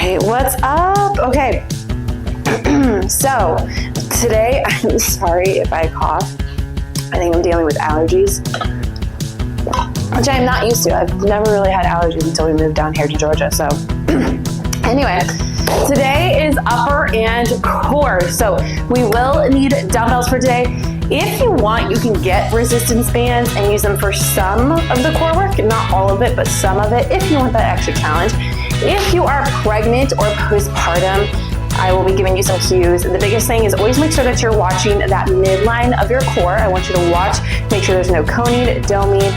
right, what's up? Okay, so today, I'm sorry if I cough. I think I'm dealing with allergies, which I'm not used to. I've never really had allergies until we moved down here to Georgia. So anyway, today is upper and core. So we will need dumbbells for today. If you want, you can get resistance bands and use them for some of the core work, not all of it, but some of it, if you want that extra challenge. If you are pregnant or postpartum, I will be giving you some cues. The biggest thing is always make sure that you're watching that midline of your core. I want you to watch, make sure there's no coning, doming,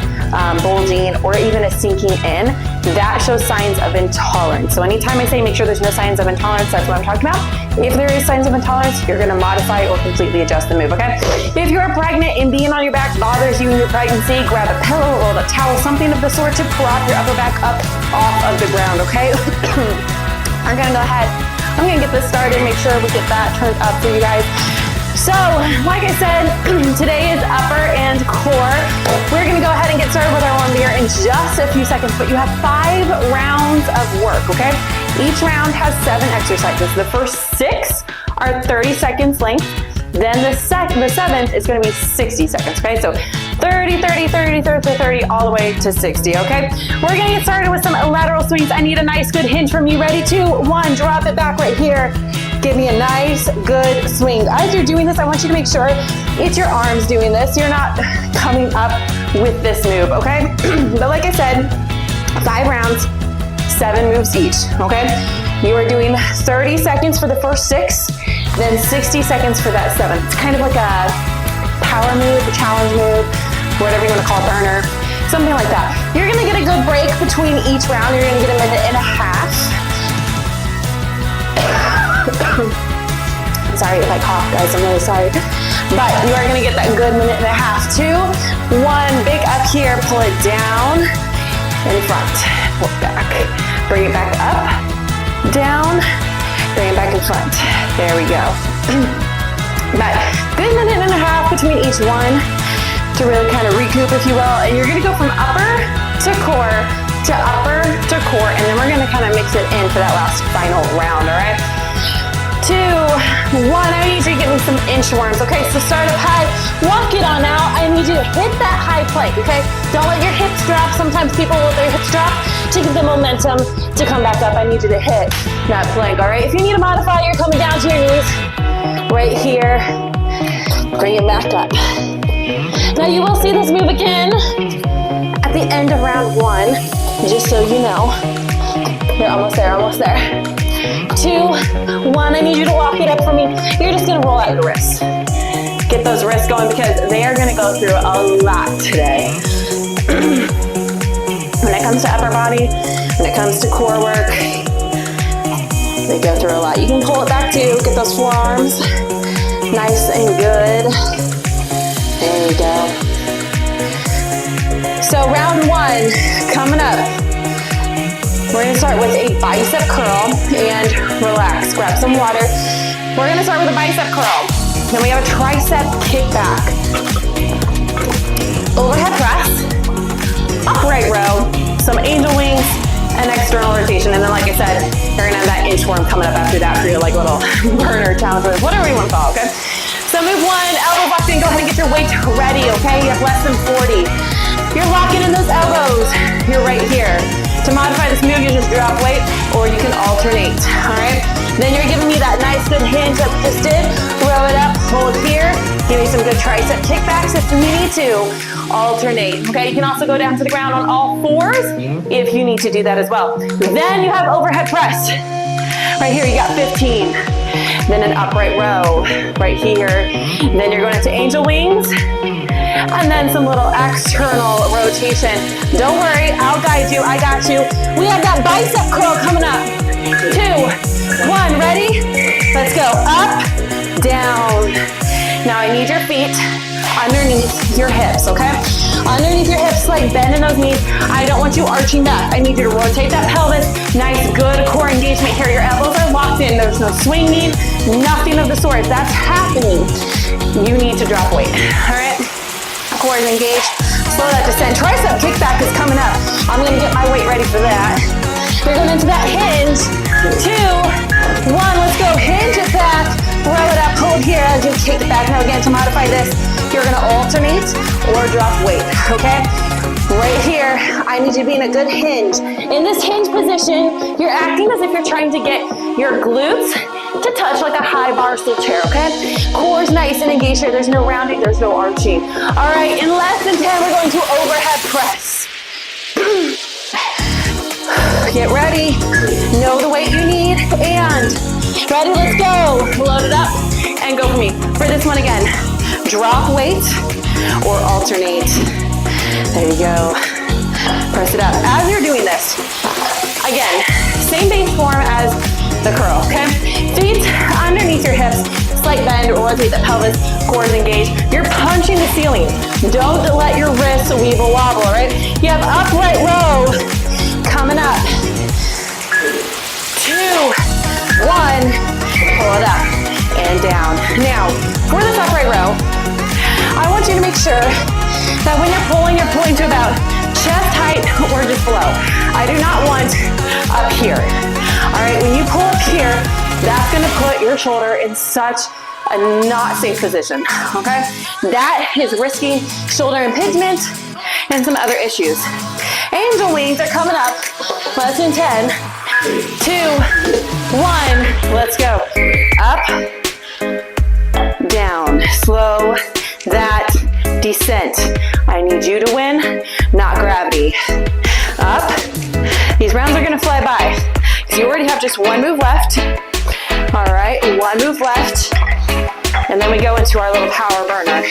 bulging, or even a sinking in. That shows signs of intolerance. So anytime I say make sure there's no signs of intolerance, that's what I'm talking about. If there is signs of intolerance, you're gonna modify or completely adjust the move, okay? If you're pregnant and being on your back bothers you in your pregnancy, grab a pillow, roll a towel, something of the sort to prop your upper back up off of the ground, okay? I'm gonna go ahead. I'm gonna get this started, make sure we get that turned up for you guys. So, like I said, today is upper and core. We're gonna go ahead and get started with our one beer in just a few seconds, but you have 5 rounds of work, okay? Each round has 7 exercises. The first 6 are 30 seconds length. Then the 7th is gonna be 60 seconds, okay? So 30, 30, 30, 30, 30, all the way to 60, okay? We're gonna get started with some lateral swings. I need a nice good hinge from you. Ready? 2, 1, drop it back right here. Give me a nice good swing. As you're doing this, I want you to make sure it's your arms doing this. You're not coming up with this move, okay? But like I said, 5 rounds, 7 moves each, okay? You are doing 30 seconds for the first 6, then 60 seconds for that 7th. It's kind of like a power move, a challenge move, whatever you want to call it, burner, something like that. You're gonna get a good break between each round. You're gonna get a minute and a half. Sorry if I cough, guys, I'm really sorry. But you are gonna get that good minute and a half. 2, 1, big up here, pull it down, in front, pull it back. Bring it back up, down, bring it back in front. There we go. But good minute and a half between each one to really kind of recoup, if you will. And you're gonna go from upper to core to upper to core, and then we're gonna kind of mix it in for that last final round, all right? 2, 1, I need you to give me some inchworms. Okay, so start up high, walk it on out. I need you to hit that high plank, okay? Don't let your hips drop. Sometimes people will let their hips drop to give the momentum to come back up. I need you to hit that plank, all right? If you need to modify, you're coming down to your knees right here. Bring it back up. Now you will see this move again at the end of round 1, just so you know. You're almost there, almost there. 2, 1, I need you to walk it up for me. You're just gonna roll out your wrists. Get those wrists going because they are gonna go through a lot today. When it comes to upper body, when it comes to core work, they go through a lot. You can pull it back too, get those forearms nice and good. There you go. So round 1, coming up. We're gonna start with a bicep curl and relax, grab some water. We're gonna start with a bicep curl. Then we have a tricep kickback. Overhead press, upright row, some angel wings, and external rotation. And then like I said, you're gonna have that inchworm coming up after that for your like little burner challenge, whatever you wanna call it, okay? So move 1, elbows locked in, go ahead and get your weight ready, okay? You have less than 40. You're locking in those elbows. You're right here. To modify this move, you just drop weight or you can alternate, all right? Then you're giving me that nice good hinge that we just did. Row it up, hold here. Give me some good tricep kickbacks if you need to. Alternate, okay? You can also go down to the ground on all 4s if you need to do that as well. Then you have overhead press. Right here, you got 15. Then an upright row right here. Then you're going into angel wings. And then some little external rotation. Don't worry, I'll guide you, I got you. We have that bicep curl coming up. 2, 1, ready? Let's go, up, down. Now I need your feet underneath your hips, okay? Underneath your hips, like bending those knees. I don't want you arching back. I need you to rotate that pelvis. Nice, good core engagement here. Your elbows are locked in. There's no swinging, nothing of the sort. If that's happening, you need to drop weight, all right? Core is engaged. Slow that descent. Tricep kickback is coming up. I'm gonna get my weight ready for that. You're going into that hinge. 2, 1, let's go. Hinge it back, row it up, hold here as you kick it back. Now again, to modify this, you're gonna alternate or drop weight, okay? Right here, I need you to be in a good hinge. In this hinge position, you're acting as if you're trying to get your glutes to touch like a high bar stool chair, okay? Core's nice and engaged here. There's no rounding, there's no arching. All right, in less than 10, we're going to overhead press. Get ready, know the weight you need, and ready, let's go. Load it up and go for me. For this one again, drop weight or alternate. There you go. Press it up. As you're doing this, again, same base form as the curl, okay? Feet underneath your hips, slight bend, rotate the pelvis, core is engaged. You're punching the ceiling. Don't let your wrists weeble wobble, right? You have upright row coming up. 2, 1, pull it up and down. Now, for this upright row, I want you to make sure that when you're pulling to about chest height or just below. I do not want up here. All right, when you pull up here, that's gonna put your shoulder in such a not safe position, okay? That is risking shoulder impingement and some other issues. Angel wings are coming up, less than 10, 2, 1, let's go. Up, down, slow that descent. I need you to win, not gravity. Up, these rounds are gonna fly by. So you already have just one move left. All right, one move left. And then we go into our little power burner.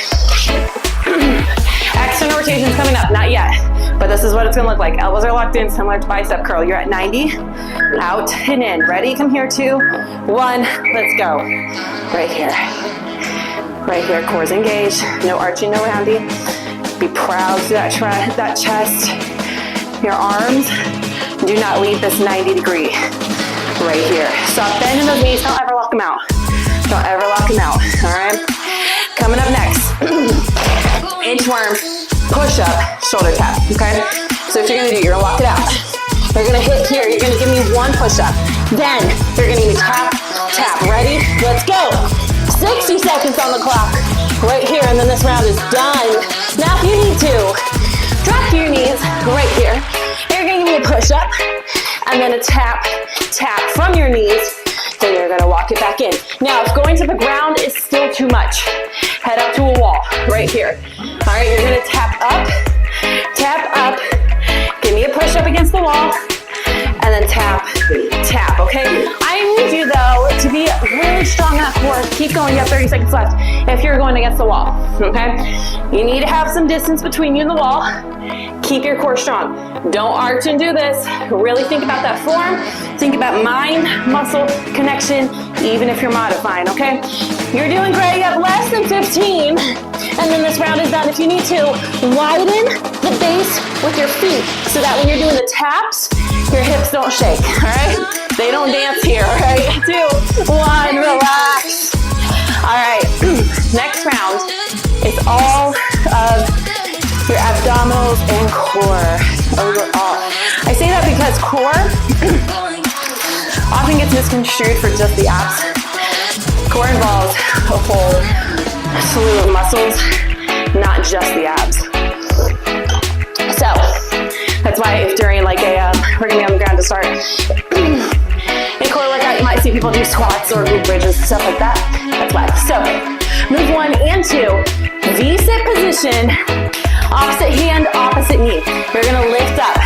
External rotation's coming up, not yet. But this is what it's gonna look like. Elbows are locked in, similar to bicep curl. You're at 90, out and in. Ready, come here, 2, 1, let's go. Right here. Right here, core's engaged. No arching, no rounding. Be proud to that chest. Your arms do not leave this 90 degree. Right here. Stop bending those knees, don't ever lock them out. Don't ever lock them out, all right? Coming up next, inchworm, push up, shoulder tap, okay? So what you're gonna do, you're gonna lock it out. You're gonna hit here, you're gonna give me one push up. Then, you're gonna give me tap, tap. Ready? Let's go. 60 seconds on the clock. Right here, and then this round is done. Now if you need to, drop to your knees, right here. You're gonna give me a push up, and then a tap, tap from your knees. Then you're gonna walk it back in. Now, if going to the ground is still too much, head up to a wall, right here. All right, you're gonna tap up, give me a push up against the wall, and then tap, tap, okay? I need you though to be really strong enough for, keep going, you have 30 seconds left, if you're going against the wall, okay? You need to have some distance between you and the wall. Keep your core strong. Don't arch and do this. Really think about that form. Think about mind, muscle connection, even if you're modifying, okay? You're doing great, you have less than 15, and then this round is done. If you need to, widen the base with your feet so that when you're doing the taps, your hips don't shake, all right? They don't dance here, all right? 2, 1, relax. All right, next round is all of your abdominals and core overall. I say that because core often gets misconstrued for just the abs. Core involves a whole slew of muscles, not just the abs. So, that's why if during like we're gonna be on the ground to start a core workout, you might see people do squats or glute bridges, stuff like that. That's why. So, move 1 and 2, V-sit position, opposite hand, opposite knee. You're gonna lift up,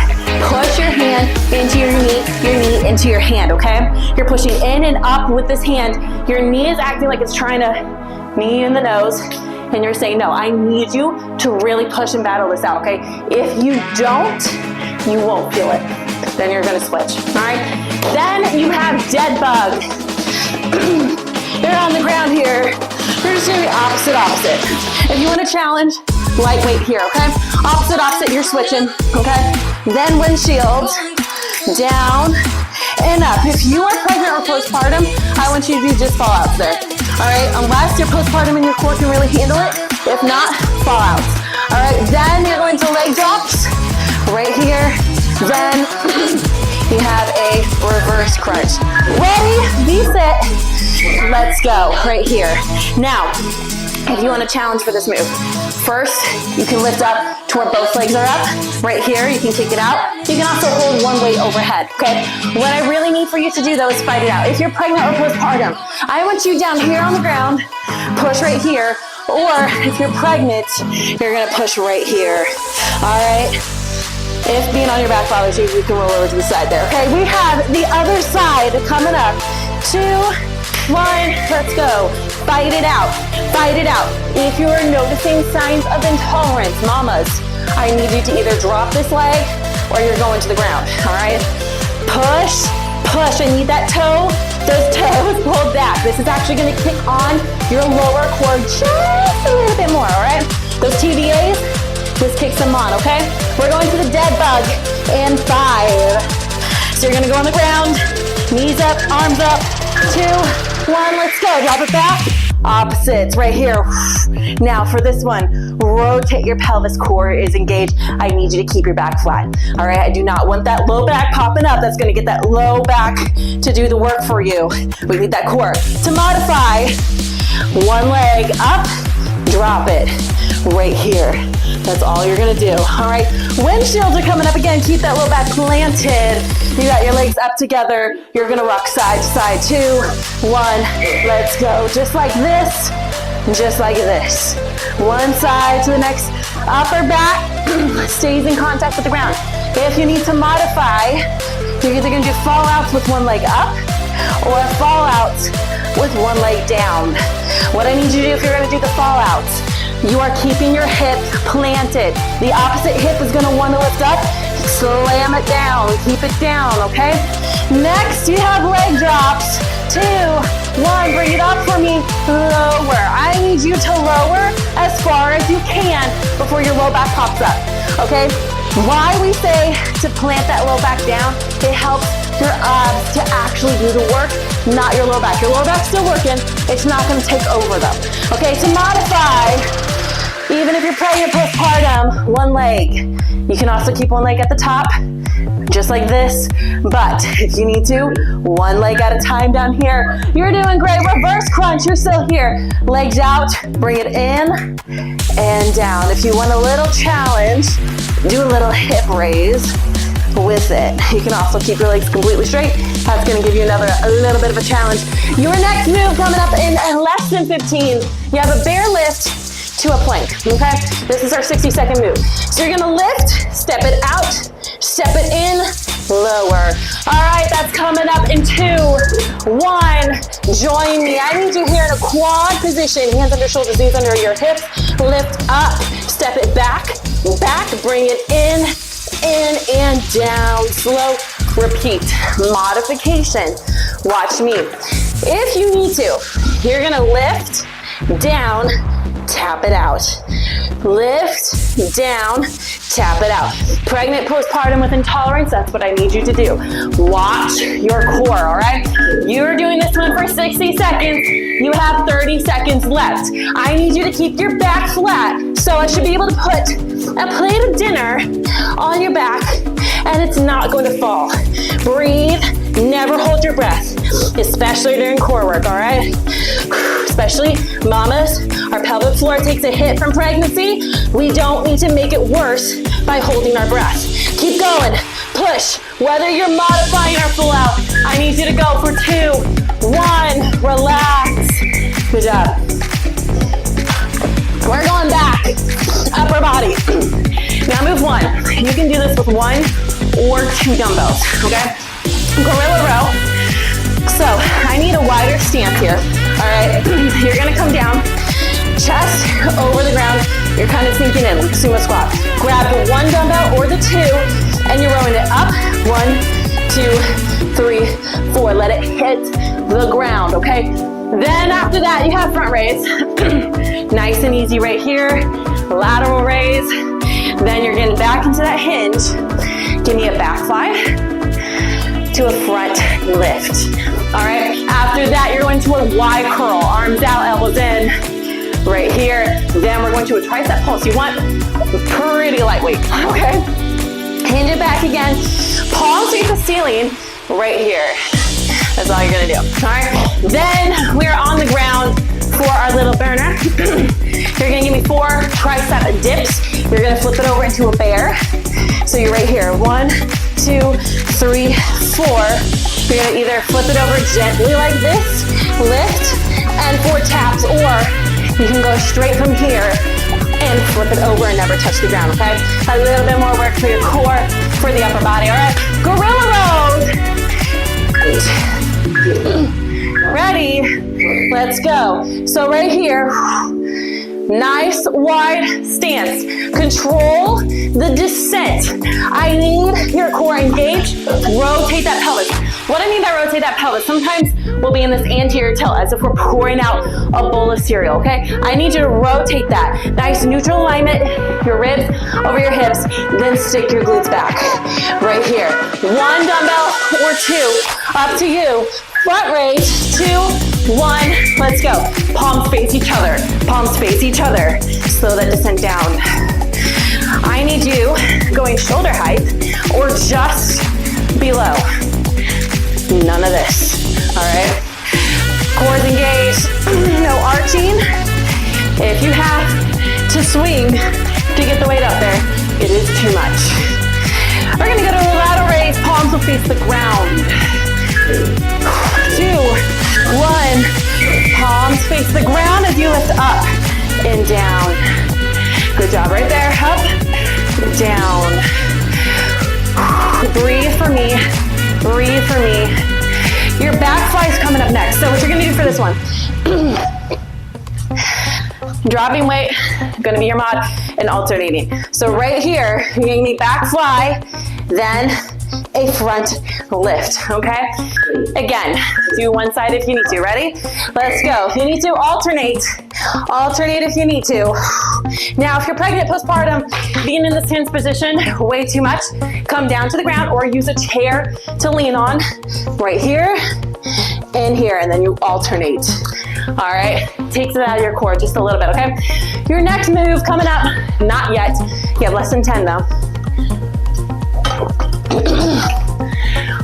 push your hand into your knee into your hand, okay? You're pushing in and up with this hand. Your knee is acting like it's trying to knee you in the nose, and you're saying, no, I need you to really push and battle this out, okay? If you don't, you won't feel it. Then you're gonna switch, all right? Then you have dead bug. You're on the ground here. We're just gonna be opposite. If you wanna challenge, lightweight here, okay? Opposite, you're switching, okay? Then windshield, down and up. If you are pregnant or postpartum, I want you to do just fall outs there, all right? Unless you're postpartum and your core can really handle it. If not, fall outs, all right? Then you're going to leg drops, right here. Then you have a reverse crunch. Ready, be set, let's go, right here. Now, if you want a challenge for this move, first, you can lift up to where both legs are up. Right here, you can kick it out. You can also hold one weight overhead, okay? What I really need for you to do though is fight it out. If you're pregnant or postpartum, I want you down here on the ground, push right here, or if you're pregnant, you're gonna push right here, all right? If being on your back bothers you, you can roll over to the side there, okay? We have the other side coming up. 2, 1, let's go. Fight it out, fight it out. If you're noticing signs of intolerance, mamas, I need you to either drop this leg or you're going to the ground, all right? Push, push, I need that toe, those toes pulled back. This is actually gonna kick on your lower core just a little bit more, all right? Those TVAs, this kicks them on, okay? We're going to the dead bug in 5. So you're gonna go on the ground, knees up, arms up, 2, 1, let's go. Drop it back. Opposites right here. Now for this one, rotate your pelvis, core is engaged. I need you to keep your back flat. All right, I do not want that low back popping up. That's gonna get that low back to do the work for you. We need that core. To modify, one leg up, drop it right here. That's all you're gonna do. All right, windshields are coming up again. Keep that low back planted. You got your legs up together. You're gonna rock side to side. 2, 1, let's go. Just like this, just like this. One side to the next. Upper back stays in contact with the ground. If you need to modify, you're either gonna do fall outs with one leg up or fall outs with one leg down. What I need you to do if you're gonna do the fall outs, you are keeping your hip planted. The opposite hip is gonna wanna lift up, slam it down, keep it down, okay? Next, you have leg drops. 2, 1, bring it up for me, lower. I need you to lower as far as you can before your low back pops up, okay? Why we say to plant that low back down, it helps your abs to actually do the work, not your low back. Your low back's still working, it's not gonna take over though. Okay, to modify, even if you're pregnant postpartum, one leg. You can also keep one leg at the top, just like this. But if you need to, one leg at a time down here. You're doing great. Reverse crunch, you're still here. Legs out, bring it in and down. If you want a little challenge, do a little hip raise with it. You can also keep your legs completely straight. That's gonna give you a little bit of a challenge. Your next move coming up in less than 15. You have a bear lift to a plank, okay? This is our 60-second move. So you're gonna lift, step it out, step it in, lower. All right, that's coming up in 2, 1. Join me. I need you here in a quad position. Hands under shoulders, knees under your hips. Lift up, step it back, bring it in and down. Slow, repeat. Modification. Watch me. If you need to, you're gonna lift, down, tap it out. Lift, down, tap it out. Pregnant, postpartum with intolerance, that's what I need you to do. Watch your core, all right? You're doing this one for 60 seconds. You have 30 seconds left. I need you to keep your back flat. So I should be able to put a plate of dinner on your back and it's not going to fall. Breathe, never hold your breath, especially during core work, all right? Especially mamas, our pelvic floor takes a hit from pregnancy. We don't need to make it worse by holding our breath. Keep going, push. Whether you're modifying or full out, I need you to go for 2, 1, relax. Good job. We're going back, upper body. Now move 1. You can do this with 1 or 2 dumbbells, okay? Gorilla row. So I need a wider stance here, all right? You're gonna come down, chest over the ground. You're kind of sinking in, like sumo squat. Grab the 1 dumbbell or the 2, and you're rowing it up. 1, 2, 3, 4. Let it hit the ground, okay? Then after that, you have front raise. Nice and easy right here. Lateral raise. Then you're getting back into that hinge. Give me a back fly to a front lift. All right, after that, you're going to a Y curl. Arms out, elbows in, right here. Then we're going to a tricep pulse. You want pretty lightweight, okay? Hinge it back again. palms face the ceiling right here. That's all you're gonna do, all right? Then we're on the ground for our little burner. You're gonna give me 4 tricep dips. You're gonna flip it over into a bear. So you're right here, 1, 2, 3, 4. You're gonna either flip it over gently like this, lift, and 4 taps, or you can go straight from here and flip it over and never touch the ground, okay? A little bit more work for your core, for the upper body, all right? Gorilla rows. Ready? Let's go. So right here, nice wide stance. Control the descent. I need your core engaged. Rotate that pelvis. What I mean by rotate that pelvis, sometimes we'll be in this anterior tilt as if we're pouring out a bowl of cereal, okay? I need you to rotate that. Nice neutral alignment, your ribs over your hips, then stick your glutes back. Right here. 1 dumbbell or 2, up to you. Front raise, 2, 1, let's go. Palms face each other, palms face each other. Slow that descent down. I need you going shoulder height or just below. None of this, all right? Core's engaged, no arching. If you have to swing to get the weight up there, it is too much. We're gonna go to a lateral raise, palms will face the ground. 2, 1, palms face the ground as you lift up and down. Good job right there, up, down. Breathe for me, breathe for me. Your back fly is coming up next. So what you're gonna do for this one, dropping weight, gonna be your mod, and alternating. So right here, you're gonna need back fly, then a front lift, okay? Again, do one side if you need to. Ready? Let's go. If you need to, alternate. Alternate if you need to. Now, if you're pregnant, postpartum, being in this tense position, way too much, come down to the ground or use a chair to lean on. Right here and here, and then you alternate. All right? Takes it out of your core just a little bit, okay? Your next move coming up, not yet. You have less than 10 though.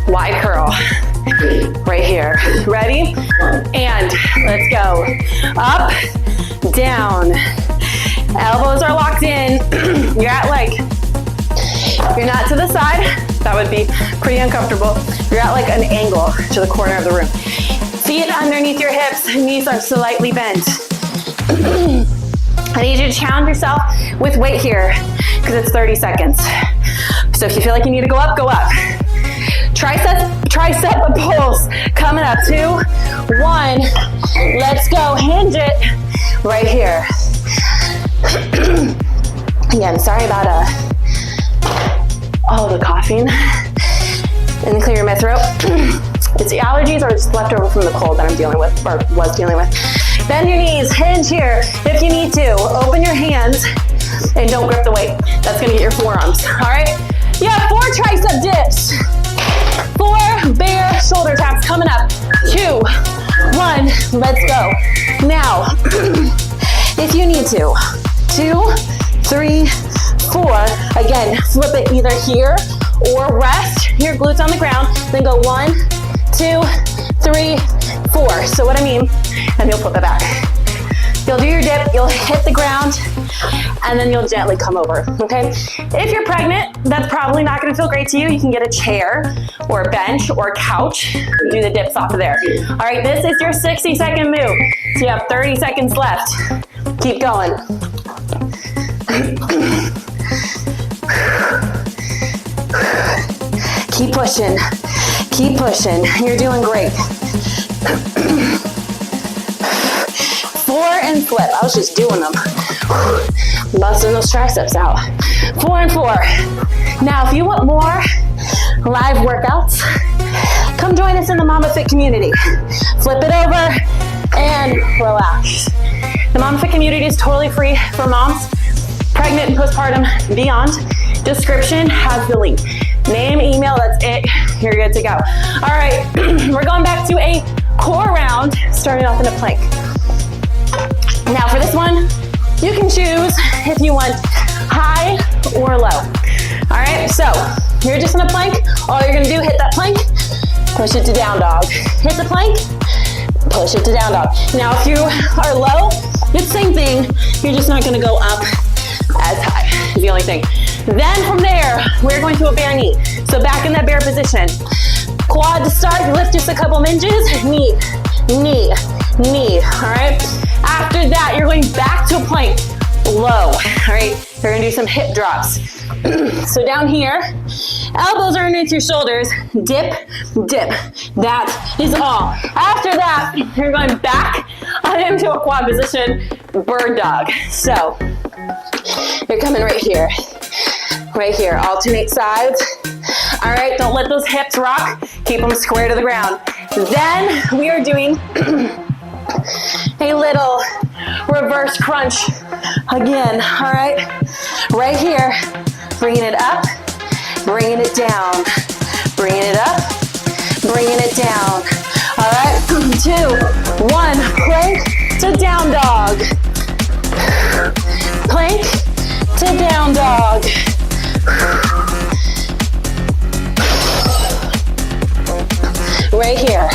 Wide curl, right here. Ready? And let's go. Up, down. Elbows are locked in. You're at like, if you're not to the side, that would be pretty uncomfortable. You're at like an angle to the corner of the room. Feet underneath your hips, knees are slightly bent. I need you to challenge yourself with weight here because it's 30 seconds. So if you feel like you need to go up, go up. Tricep pulse coming up. 2, 1. Let's go. Hinge it right here. Again, sorry about the coughing. And then clear my throat. It's the allergies or it's left over from the cold that I'm dealing with or was dealing with. Bend your knees, hinge here if you need to. Open your hands and don't grip the weight. That's gonna get your forearms, all right? You have 4 tricep dips. 4 bear shoulder taps coming up. 2, 1, let's go. Now, if you need to, 2, 3, 4. Again, flip it either here or rest your glutes on the ground. Then go 1, 2, 3, 4. So what I mean, and you'll flip it back. You'll do your dip, you'll hit the ground, and then you'll gently come over, okay? If you're pregnant, that's probably not gonna feel great to you. You can get a chair or a bench or a couch, do the dips off of there. All right, this is your 60-second move. So you have 30 seconds left. Keep going. Keep pushing, keep pushing. You're doing great. 4 and flip. I was just doing them. Busting those triceps out. 4 and 4. Now, if you want more live workouts, come join us in the Momma Fit Community. Flip it over and relax. The Momma Fit Community is totally free for moms, pregnant and postpartum, beyond. Description has the link. Name, email, that's it. You're good to go. All right, we're going back to a core round, starting off in a plank. Now for this one, you can choose if you want high or low. All right, so You're just in a plank. All you're gonna do, hit that plank, push it to down dog. Hit the plank, push it to down dog. Now, if you are low, it's the same thing. You're just not gonna go up as high, is the only thing. Then from there, we're going to a bear knee. So back in that bear position. Quad to start, lift just a couple hinges, knee, knee, knee, all right? After that, you're going back to a plank, low, all right? You're gonna do some hip drops. So down here, elbows are underneath your shoulders, dip, dip. That is all. After that, you're going back into a quad position, bird dog. So, you're coming right here, alternate sides. All right, don't let those hips rock. Keep them square to the ground. Then we are doing a little reverse crunch again, all right? Right here, bringing it up, bringing it down, bringing it up, bringing it down. All right, 2, 1, plank to down dog. Plank to down dog. Right here.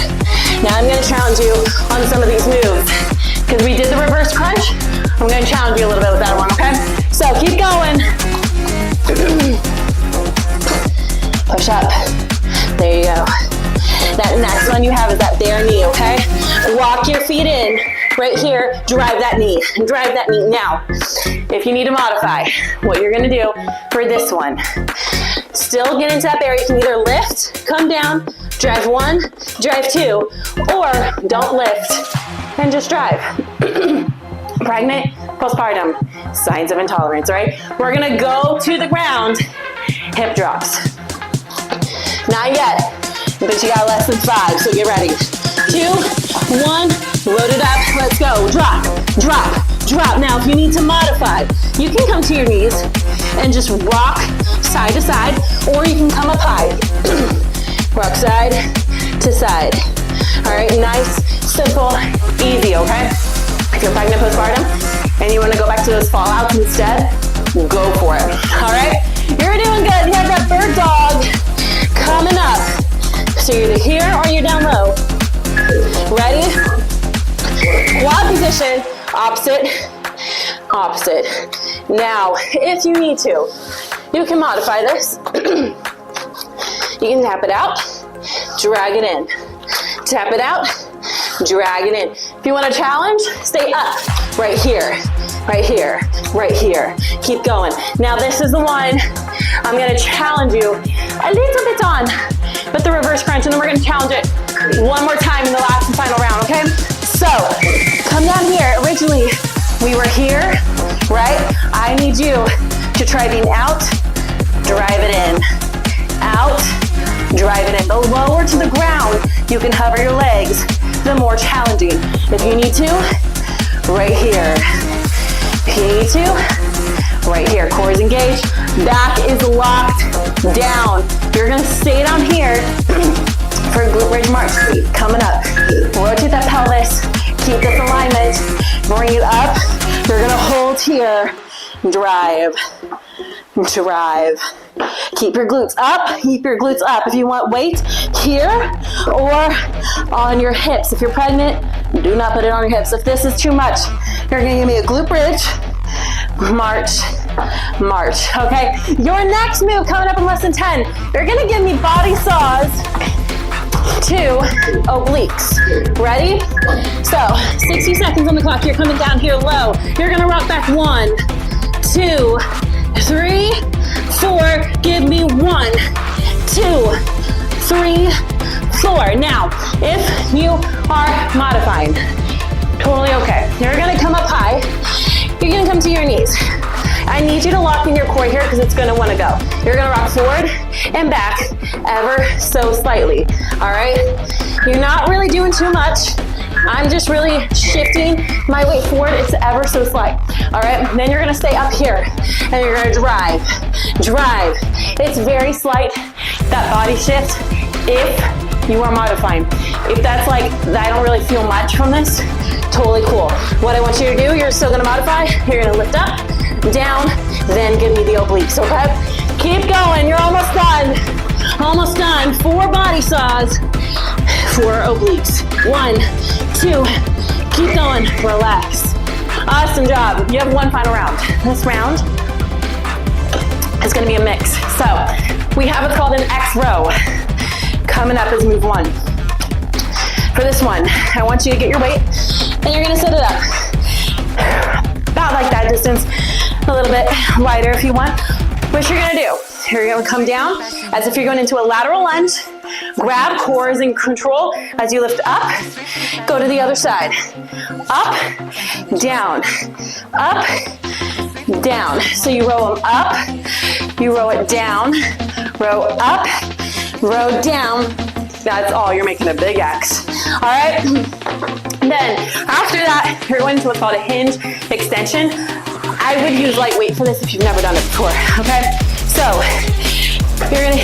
Now I'm gonna challenge you on some of these moves. Because we did the reverse crunch, I'm gonna challenge you a little bit with that one, okay? So keep going. Push up. There you go. That next one you have is that bare knee, okay? Walk your feet in. Right here, drive that knee. Drive that knee. Now, if you need to modify, what you're gonna do for this one, still get into that bear. You can either lift, come down, drive 1, drive 2, or don't lift and just drive. Pregnant, postpartum, signs of intolerance, right? We're gonna go to the ground, hip drops. Not yet, but you got less than 5, so get ready. 2, 1, load it up, let's go. Drop, drop, drop. Now, if you need to modify, you can come to your knees and just rock side to side, or you can come up high. Rock side to side. All right, nice, simple, easy, okay? If you're pregnant postpartum and you wanna go back to those fallouts instead, go for it, all right? You're doing good. You have that bird dog coming up. So you're either here or you're down low. Ready? Quad position, opposite, opposite. Now, if you need to, you can modify this. You can tap it out, drag it in. Tap it out, drag it in. If you want a challenge, stay up. Right here, right here, right here. Keep going. Now this is the one I'm gonna challenge you a little bit on, but the reverse crunch, and then we're gonna challenge it one more time in the last and final round, okay? So, come down here. Originally, we were here, right? I need you to try being out, drive it in. Out, drive it in. The lower to the ground you can hover your legs, the more challenging. If you need to, right here. If you need to, right here. Core is engaged, back is locked down. You're gonna stay down here for glute bridge march. Coming up, rotate that pelvis, keep this alignment, bring it up. You're gonna hold here, drive, drive. Keep your glutes up, keep your glutes up. If you want weight here or on your hips. If you're pregnant, do not put it on your hips. If this is too much, you're gonna give me a glute bridge, march, march, okay? Your next move coming up in less than 10, you're gonna give me body saws to obliques. Ready? So, 60 seconds on the clock. You're coming down here low. You're gonna rock back 1, 2, 3, 4, give me 1, 2, 3, 4. Now, if you are modifying, totally okay. You're gonna come up high. You're gonna come to your knees. I need you to lock in your core here because it's gonna wanna go. You're gonna rock forward and back ever so slightly, all right? You're not really doing too much. I'm just really shifting my weight forward. It's ever so slight, all right? Then you're gonna stay up here and you're gonna drive, drive. It's very slight, that body shift, if you are modifying. If that's like, I don't really feel much from this, totally cool. What I want you to do, you're still gonna modify, you're gonna lift up, down, then give me the obliques, okay? Keep going, you're almost done. Almost done. 4 body saws, 4 obliques. 1, 2, keep going, relax. Awesome job. You have 1 final round. This round is gonna be a mix. So we have what's called an X row. Coming up is move 1. For this one, I want you to get your weight and you're gonna set it up. About like that distance, a little bit wider if you want. What you're gonna do, you're gonna come down as if you're going into a lateral lunge. Grab core is in control as you lift up. Go to the other side. Up, down, up, down. So you roll them up, you row it down, row up, row down. That's all, you're making a big X. All right? Then after that, you're going into what's called a hinge extension. I would use light weight for this if you've never done it before, okay? So you're gonna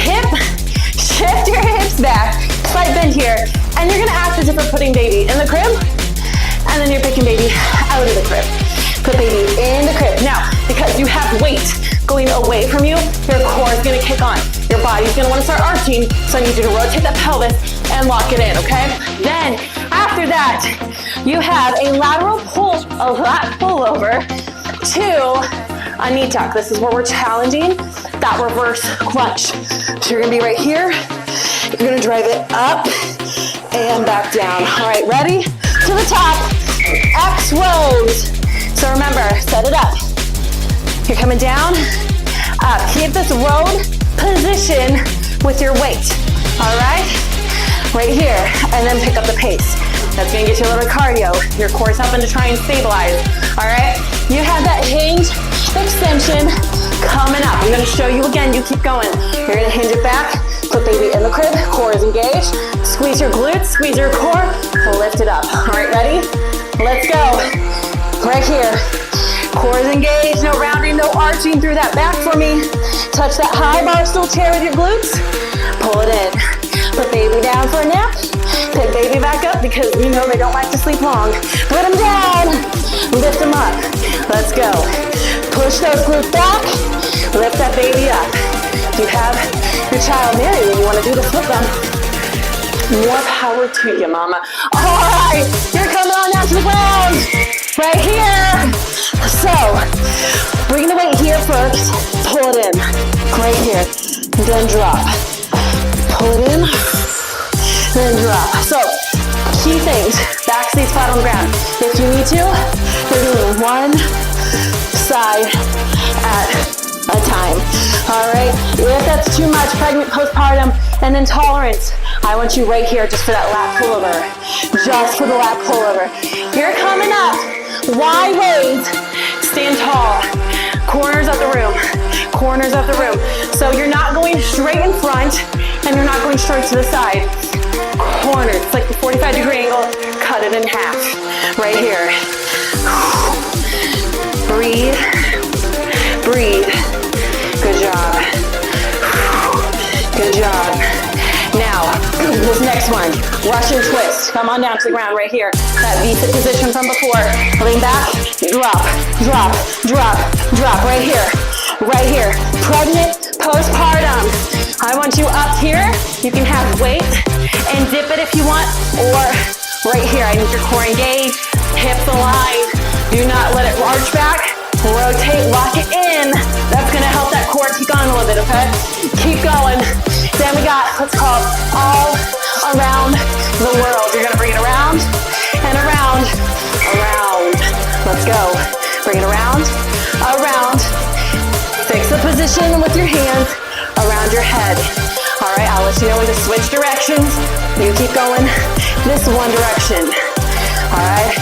shift your hips back, slight bend here, and you're gonna act as if we're putting baby in the crib, and then you're picking baby out of the crib. Put baby in the crib. Now, because you have weight going away from you, your core is gonna kick on. Your body's gonna wanna start arching, so I need you to rotate that pelvis and lock it in, okay? Then, after that, you have a lat pullover to a knee tuck. This is where we're challenging that reverse crunch. So you're gonna be right here. You're gonna drive it up and back down. All right, ready? To the top, X rows. So remember, set it up. You're coming down, up. Keep this rowed position with your weight, all right? Right here, and then pick up the pace. That's gonna get you a little cardio. Your core's helping to try and stabilize, all right? You have that hinge extension coming up. I'm gonna show you again, you keep going. You're gonna hinge it back, put baby in the crib, core is engaged. Squeeze your glutes, squeeze your core, lift it up. All right, ready? Let's go. Right here. Core is engaged, no rounding, no arching through that back for me. Touch that high bar stool chair with your glutes. Pull it in. Put baby down for a nap. Pick baby back up because we know they don't like to sleep long. Put them down. Lift them up. Let's go. Push those glutes back. Lift that baby up. If you have your child near you and you want to do this with them, more power to you, mama. All right, you're coming on down to the ground. Right here. So, bring the weight here first. Pull it in. Right here. Then drop. Pull it in. Then drop. So, key things. Back stays flat on the ground. If you need to, you're doing one side at a time. All right. If that's too much, pregnant, postpartum, and intolerance, I want you right here just for that lat pullover. Just for the lat pullover. You're coming up. Wide ways. Stand tall. Corners of the room. Corners of the room. So you're not going straight in front and you're not going straight to the side. Corners. It's like the 45-degree angle. Cut it in half. Right here. Breathe. Breathe. Good job. Good job. Now, this next one, Russian twist. Come on down to the ground right here. That V-sit position from before. Lean back, drop, drop, drop, drop. Right here, right here. Pregnant, postpartum. I want you up here. You can have weight and dip it if you want, or right here. I need your core engaged, hips aligned. Do not let it arch back. Rotate, lock it in. That's gonna help that core kick on a little bit, okay? Keep going. Then we got what's called all around the world. You're gonna bring it around and around, around. Let's go. Bring it around, around. Fix the position with your hands around your head. All right, I'll let you know when to switch directions. You keep going this one direction. All right,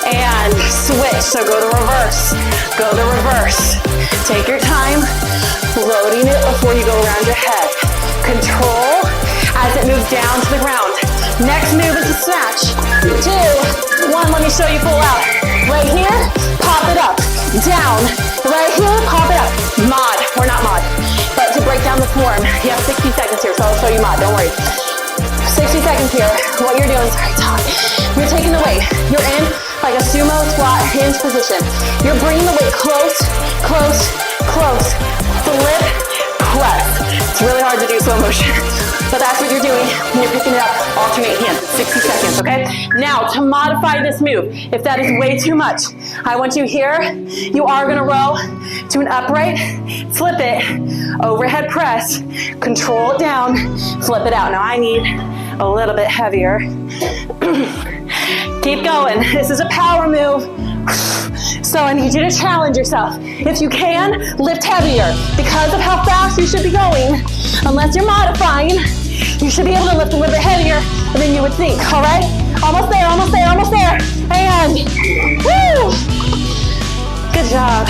and switch. So go the reverse. Go the reverse. Take your time, loading it before you go around your head. Control as it moves down to the ground. Next move is a snatch. 2, 1, let me show you full out. Right here, pop it up. Down. Right here, pop it up. Mod, or not mod, but to break down the form. You have 60 seconds here, so I'll show you mod, don't worry. 60 seconds here. What you're doing is very tough. You're taking the weight. You're in like a sumo squat hinge position. You're bringing the weight close, close, close. Flip, press. It's really hard to do slow motion, but that's what you're doing when you're picking it up. Alternate hands, 60 seconds, okay? Now, to modify this move, if that is way too much, I want you here, you are gonna row to an upright, flip it, overhead press, control it down, flip it out. Now I need a little bit heavier. Keep going, this is a power move. So I need you to challenge yourself. If you can, lift heavier. Because of how fast you should be going, unless you're modifying, you should be able to lift a little bit heavier than you would think, all right? Almost there, almost there, almost there. And, woo! Good job.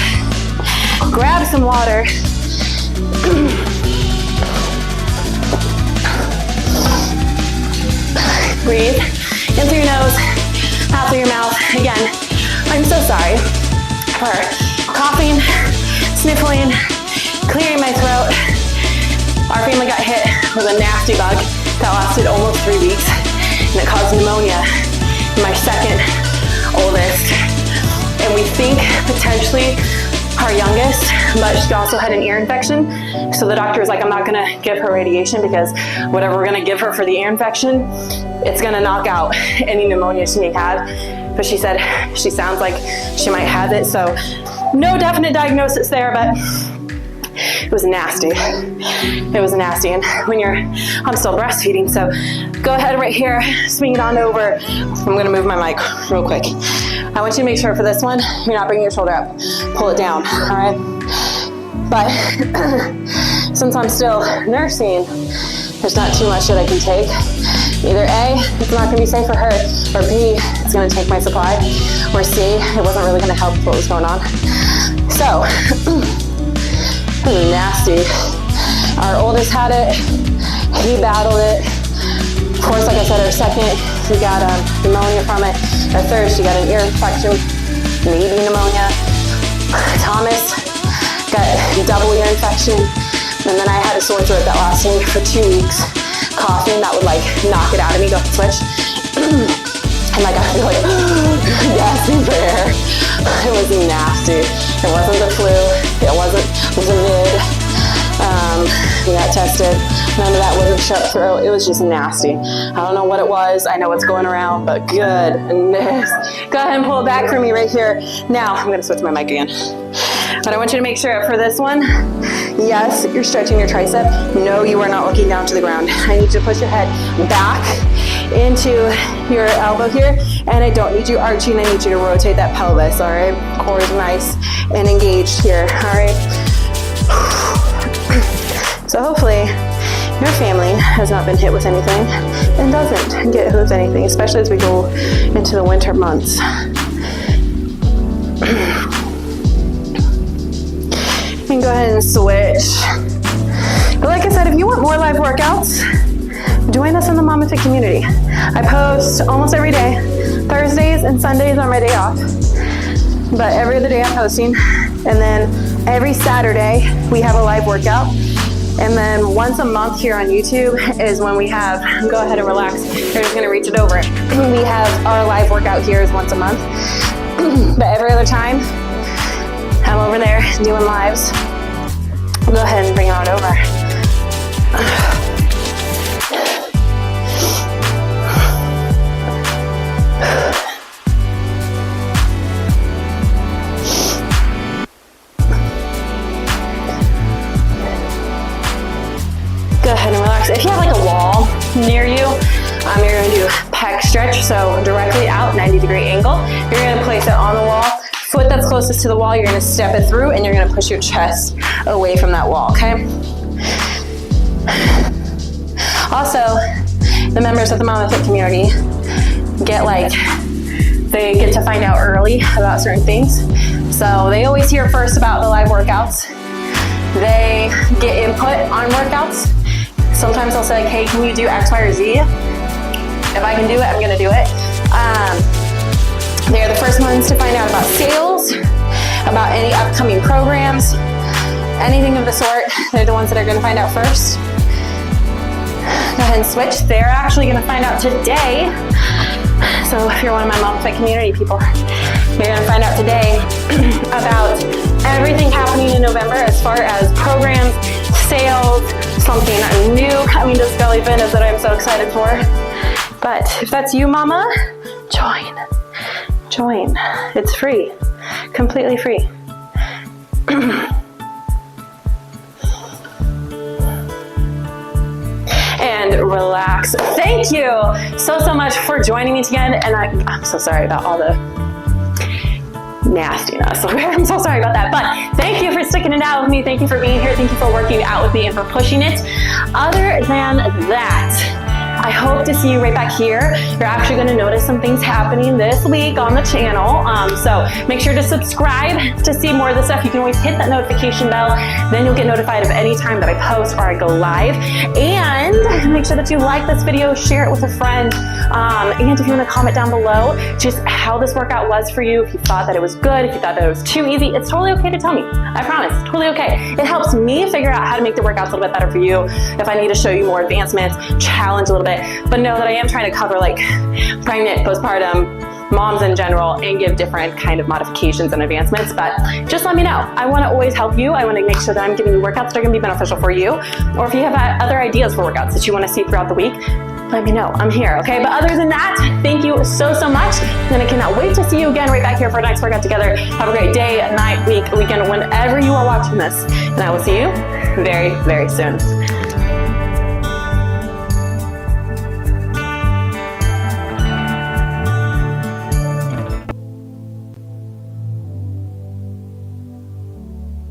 Grab some water. Breathe in through your nose, out through your mouth. Again, I'm so sorry for coughing, sniffling, clearing my throat. Our family got hit with a nasty bug that lasted almost 3 weeks, and it caused pneumonia in my second oldest. And we think potentially our youngest, but she also had an ear infection. So the doctor was like, I'm not gonna give her radiation because whatever we're gonna give her for the ear infection, it's gonna knock out any pneumonia she may have. But she said she sounds like she might have it. So no definite diagnosis there, but it was nasty. It was nasty. And I'm still breastfeeding, so go ahead right here, swing it on over. I'm gonna move my mic real quick. I want you to make sure for this one, you're not bringing your shoulder up. Pull it down, all right? But since I'm still nursing, there's not too much that I can take. Either A, it's not gonna be safe for her, or B, it's gonna take my supply, or C, it wasn't really gonna help what was going on. So, this is nasty. Our oldest had it, he battled it. Of course, like I said, our second, he got pneumonia from it. Our third, she got an ear infection, maybe pneumonia. Thomas got double ear infection. And then I had a sore throat that lasted me for 2 weeks. Coughing, that would like knock it out of me, go switch. And like I was like, gasping for air. It was nasty. It wasn't the flu, it wasn't the vid. We got tested, none of that was a shut throat. It was just nasty. I don't know what it was, I know what's going around, but goodness. Go ahead and pull it back for me right here. Now, I'm gonna switch my mic again. But I want you to make sure for this one, yes, you're stretching your tricep. No, you are not looking down to the ground. I need you to push your head back into your elbow here, and I don't need you arching. I need you to rotate that pelvis, all right? Core is nice and engaged here, all right? So hopefully your family has not been hit with anything and doesn't get hit with anything, especially as we go into the winter months. And go ahead and switch. But like I said, if you want more live workouts, join us in the Momma Fit Community. I post almost every day. Thursdays and Sundays are my day off. But every other day I'm posting. And then every Saturday we have a live workout. And then once a month here on YouTube is when we have, go ahead and relax, you're just gonna reach it over. We have our live workout here is once a month. But every other time, I'm over there doing lives. Go ahead and bring it on over. Go ahead and relax. If you have like a wall near you, you're gonna do pec stretch, so directly out, 90-degree angle. You're gonna place it on the wall. Foot that's closest to the wall, you're gonna step it through and you're gonna push your chest away from that wall, okay? Also, the members of the Momma Fit Community they get to find out early about certain things. So they always hear first about the live workouts. They get input on workouts. Sometimes they'll say, like, hey, can you do X, Y, or Z? If I can do it, I'm gonna do it. They're the first ones to find out about sales, about any upcoming programs, anything of the sort. They're the ones that are gonna find out first. Go ahead and switch. They're actually gonna find out today. So if you're one of my Momma Fit Community people, you're gonna find out today about everything happening in November as far as programs, sales, something new coming to Scully Fitness that I'm so excited for. But if that's you, mama, join. It's free, completely free. And relax. Thank you so much for joining me again. And I'm so sorry about all the nastiness. I'm so sorry about that. But thank you for sticking it out with me. Thank you for being here. Thank you for working out with me and for pushing it. Other than that, I hope to see you right back here. You're actually going to notice some things happening this week on the channel. So make sure to subscribe to see more of the stuff. You can always hit that notification bell. Then you'll get notified of any time that I post or I go live. And make sure that you like this video, share it with a friend. And if you want to comment down below just how this workout was for you, if you thought that it was good, if you thought that it was too easy, it's totally okay to tell me. I promise, totally okay. It helps me figure out how to make the workouts a little bit better for you. If I need to show you more advancements, challenge a little bit. But know that I am trying to cover like pregnant, postpartum, moms in general, and give different kind of modifications and advancements. But just let me know. I want to always help you. I want to make sure that I'm giving you workouts that are going to be beneficial for you. Or if you have other ideas for workouts that you want to see throughout the week, let me know. I'm here, okay? But other than that, thank you so much. And I cannot wait to see you again right back here for our next workout together. Have a great day, night, week, weekend, whenever you are watching this. And I will see you very soon.